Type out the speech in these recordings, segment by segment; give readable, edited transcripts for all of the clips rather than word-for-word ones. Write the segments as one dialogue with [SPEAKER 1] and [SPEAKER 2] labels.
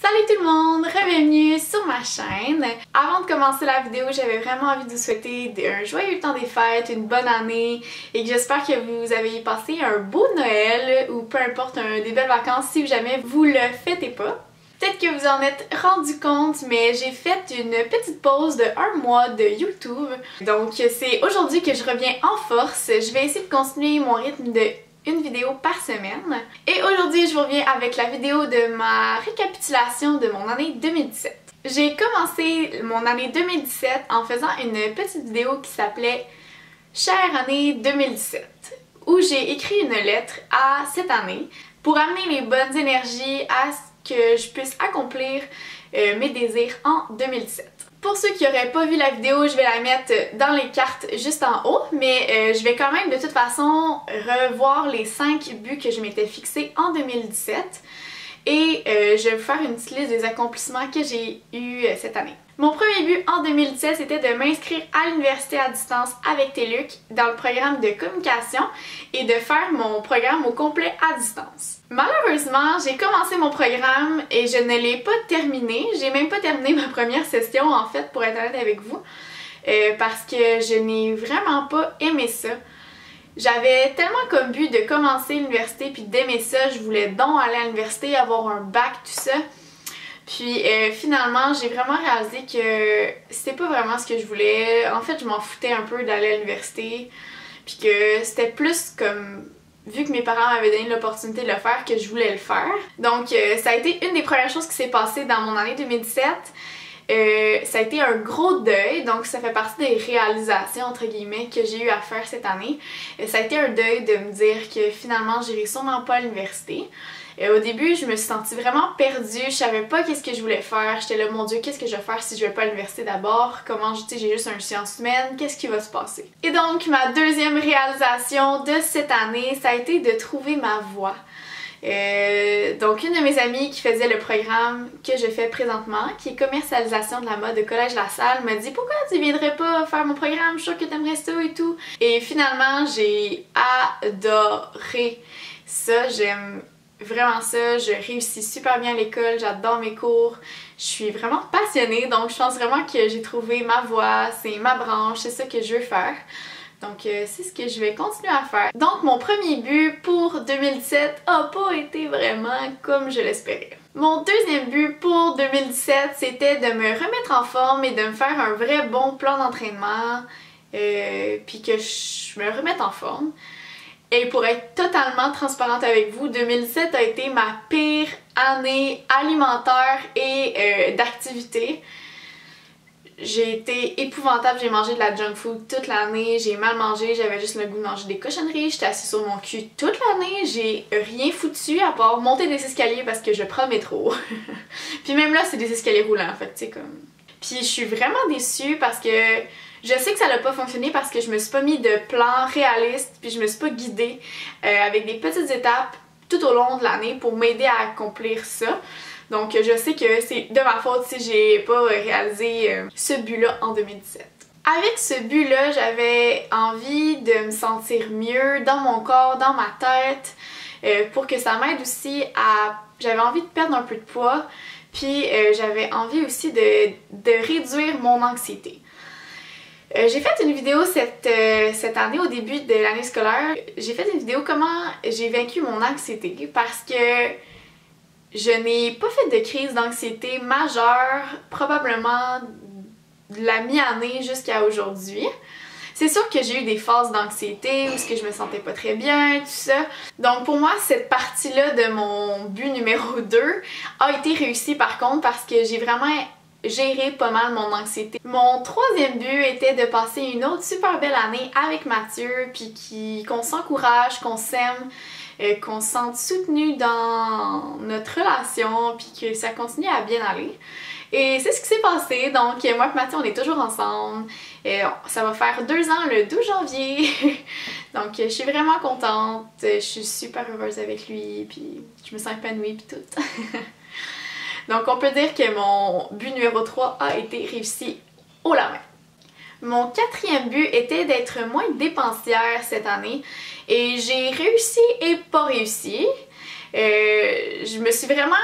[SPEAKER 1] Salut tout le monde, bienvenue sur ma chaîne. Avant de commencer la vidéo, j'avais vraiment envie de vous souhaiter un joyeux temps des fêtes, une bonne année et que j'espère que vous avez passé un beau Noël ou peu importe, des belles vacances si jamais vous le fêtez pas. Peut-être que vous en êtes rendu compte, mais j'ai fait une petite pause de 1 mois de YouTube. Donc c'est aujourd'hui que je reviens en force. Je vais essayer de continuer mon rythme de une vidéo par semaine. Et aujourd'hui, je vous reviens avec la vidéo de ma récapitulation de mon année 2017. J'ai commencé mon année 2017 en faisant une petite vidéo qui s'appelait « Chère année 2017 » où j'ai écrit une lettre à cette année pour amener les bonnes énergies à ce que je puisse accomplir mes désirs en 2017. Pour ceux qui n'auraient pas vu la vidéo, je vais la mettre dans les cartes juste en haut, mais je vais quand même de toute façon revoir les 5 buts que je m'étais fixés en 2017 et je vais vous faire une petite liste des accomplissements que j'ai eus cette année. Mon premier but en 2017, c'était de m'inscrire à l'université à distance avec TELUC dans le programme de communication et de faire mon programme au complet à distance. Malheureusement, j'ai commencé mon programme et je ne l'ai pas terminé. J'ai même pas terminé ma première session en fait, pour être honnête avec vous, parce que je n'ai vraiment pas aimé ça. J'avais tellement comme but de commencer l'université puis d'aimer ça, je voulais donc aller à l'université, avoir un bac, tout ça. Puis finalement, j'ai vraiment réalisé que c'était pas vraiment ce que je voulais. En fait, je m'en foutais un peu d'aller à l'université. Puis que c'était plus comme, vu que mes parents m'avaient donné l'opportunité de le faire, que je voulais le faire. Donc ça a été une des premières choses qui s'est passée dans mon année 2017. Ça a été un gros deuil, donc ça fait partie des réalisations entre guillemets que j'ai eu à faire cette année. Ça a été un deuil de me dire que finalement j'irai sûrement pas à l'université. Au début, je me suis sentie vraiment perdue, je savais pas qu'est-ce que je voulais faire, j'étais là, mon Dieu, qu'est-ce que je vais faire si je vais pas à l'université d'abord, comment, tu sais, j'ai juste un sciences humaines, qu'est-ce qui va se passer? Et donc, ma deuxième réalisation de cette année, ça a été de trouver ma voie. Donc une de mes amies qui faisait le programme que je fais présentement, qui est commercialisation de la mode de Collège La Salle, m'a dit pourquoi tu viendrais pas faire mon programme, je suis sûre que t'aimerais ça et tout. Et finalement j'ai adoré ça, j'aime vraiment ça, je réussis super bien à l'école, j'adore mes cours, je suis vraiment passionnée, donc je pense vraiment que j'ai trouvé ma voie, c'est ma branche, c'est ça que je veux faire. Donc c'est ce que je vais continuer à faire. Donc mon premier but pour 2017 a pas été vraiment comme je l'espérais. Mon deuxième but pour 2017, c'était de me remettre en forme et de me faire un vrai bon plan d'entraînement, puis que je me remette en forme. Et pour être totalement transparente avec vous, 2017 a été ma pire année alimentaire et d'activité. J'ai été épouvantable, j'ai mangé de la junk food toute l'année, j'ai mal mangé, j'avais juste le goût de manger des cochonneries, j'étais assise sur mon cul toute l'année, j'ai rien foutu à part monter des escaliers parce que je prends le métro. Puis même là, c'est des escaliers roulants en fait, tu sais comme... Puis je suis vraiment déçue parce que je sais que ça n'a pas fonctionné parce que je me suis pas mis de plan réaliste, puis je me suis pas guidée avec des petites étapes tout au long de l'année pour m'aider à accomplir ça. Donc je sais que c'est de ma faute si j'ai pas réalisé ce but-là en 2017. Avec ce but-là, j'avais envie de me sentir mieux dans mon corps, dans ma tête, pour que ça m'aide aussi à... J'avais envie de perdre un peu de poids, puis j'avais envie aussi de réduire mon anxiété. J'ai fait une vidéo cette année au début de l'année scolaire. J'ai fait une vidéo comment j'ai vaincu mon anxiété parce que je n'ai pas fait de crise d'anxiété majeure probablement de la mi-année jusqu'à aujourd'hui. C'est sûr que j'ai eu des phases d'anxiété où je me sentais pas très bien, tout ça. Donc pour moi, cette partie-là de mon but numéro 2 a été réussie par contre parce que j'ai vraiment géré pas mal mon anxiété. Mon troisième but était de passer une autre super belle année avec Mathieu, puis qu'on s'encourage, qu'on s'aime, qu'on se sente soutenu dans notre relation, puis que ça continue à bien aller. Et c'est ce qui s'est passé, donc moi et Mathieu on est toujours ensemble, ça va faire 2 ans le 12 janvier, donc je suis vraiment contente, je suis super heureuse avec lui, puis je me sens épanouie puis tout. Donc on peut dire que mon but numéro 3 a été réussi haut la main. Mon quatrième but était d'être moins dépensière cette année et j'ai réussi et pas réussi. Je me suis vraiment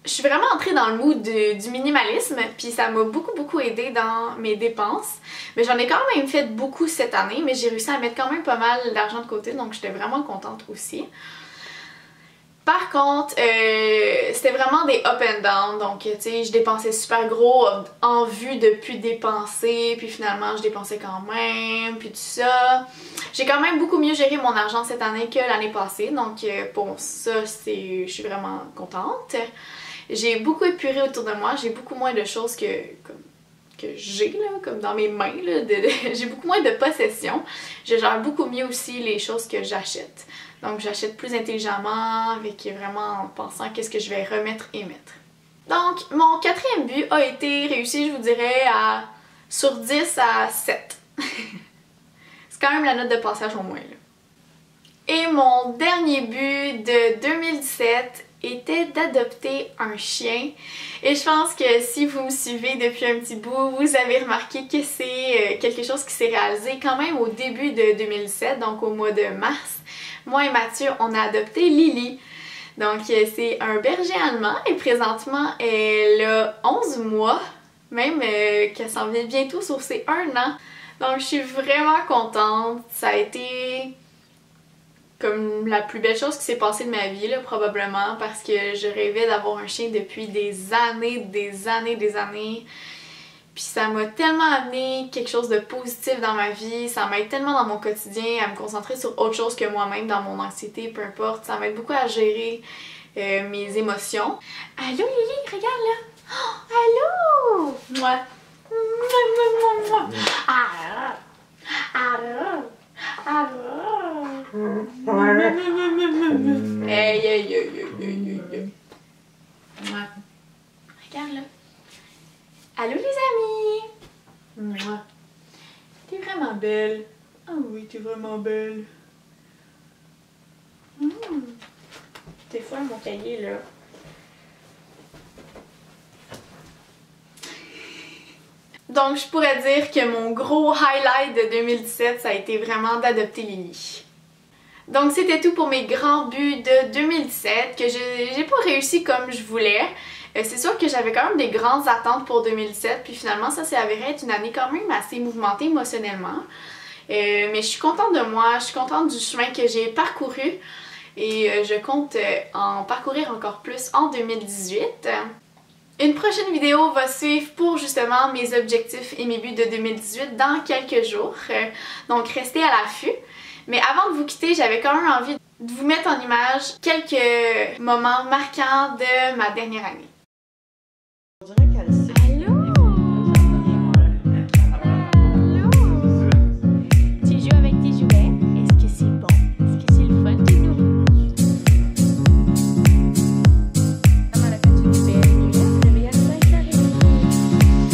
[SPEAKER 1] je suis vraiment entrée dans le mood du minimalisme, puis ça m'a beaucoup aidé dans mes dépenses. Mais j'en ai quand même fait beaucoup cette année, mais j'ai réussi à mettre quand même pas mal d'argent de côté, donc j'étais vraiment contente aussi. Par contre, c'était vraiment des up and down, donc tu sais, je dépensais super gros en vue de plus dépenser, puis finalement je dépensais quand même, puis tout ça. J'ai quand même beaucoup mieux géré mon argent cette année que l'année passée, donc pour ça, je suis vraiment contente. J'ai beaucoup épuré autour de moi, j'ai beaucoup moins de choses que j'ai là, comme dans mes mains, j'ai beaucoup moins de possessions. Je gère beaucoup mieux aussi les choses que j'achète. Donc j'achète plus intelligemment, avec vraiment en pensant qu'est-ce que je vais remettre et mettre. Donc mon quatrième but a été réussi, je vous dirais, sur 10 à 7. C'est quand même la note de passage au moins là. Et mon dernier but de 2017 était d'adopter un chien. Et je pense que si vous me suivez depuis un petit bout, vous avez remarqué que c'est quelque chose qui s'est réalisé quand même au début de 2017, donc au mois de mars. Moi et Mathieu, on a adopté Lily. Donc c'est un berger allemand et présentement elle a 11 mois, même qu'elle s'en vient bientôt sur ses 1 an. Donc je suis vraiment contente. Ça a été comme la plus belle chose qui s'est passée de ma vie là, probablement, parce que je rêvais d'avoir un chien depuis des années. Puis ça m'a tellement amené quelque chose de positif dans ma vie, ça m'aide tellement dans mon quotidien à me concentrer sur autre chose que moi-même, dans mon anxiété, peu importe. Ça m'aide beaucoup à gérer mes émotions. Allô Lily, regarde là! Oh, allô! Moi. Regarde là. Allô les amis! Mouah. T'es vraiment belle. Ah oui, t'es vraiment belle. T'es folle mon cahier là. Donc je pourrais dire que mon gros highlight de 2017, ça a été vraiment d'adopter Lily. Donc c'était tout pour mes grands buts de 2017 que j'ai pas réussi comme je voulais. C'est sûr que j'avais quand même des grandes attentes pour 2017, puis finalement ça s'est avéré être une année quand même assez mouvementée émotionnellement. Mais je suis contente de moi, je suis contente du chemin que j'ai parcouru et je compte en parcourir encore plus en 2018. Une prochaine vidéo va suivre pour justement mes objectifs et mes buts de 2018 dans quelques jours, donc restez à l'affût. Mais avant de vous quitter, j'avais quand même envie de vous mettre en image quelques moments marquants de ma dernière année. Allô? Allô? Tu joues avec tes jouets? Est-ce que c'est bon? Est-ce que c'est le fun, tes nounou? Maman, elle a fait une belle nuit. Elle se réveille à 5h30.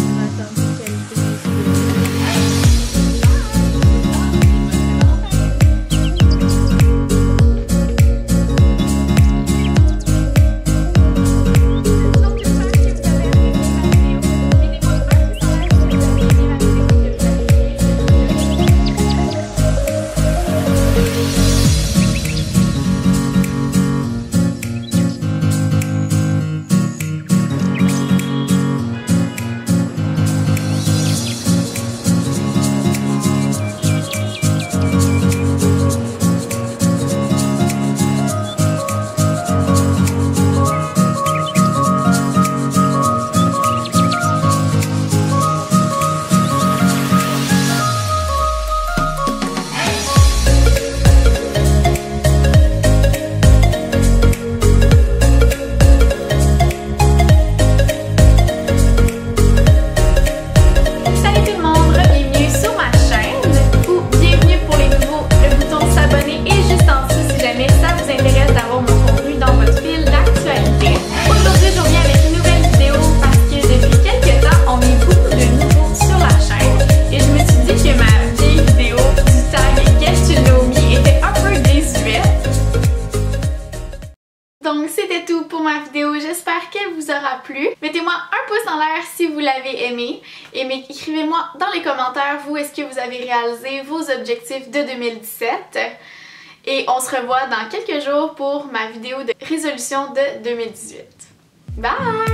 [SPEAKER 1] On va attendre qu'elle plu. Mettez-moi un pouce en l'air si vous l'avez aimé et écrivez-moi dans les commentaires, vous, est-ce que vous avez réalisé vos objectifs de 2017? Et on se revoit dans quelques jours pour ma vidéo de résolution de 2018. Bye!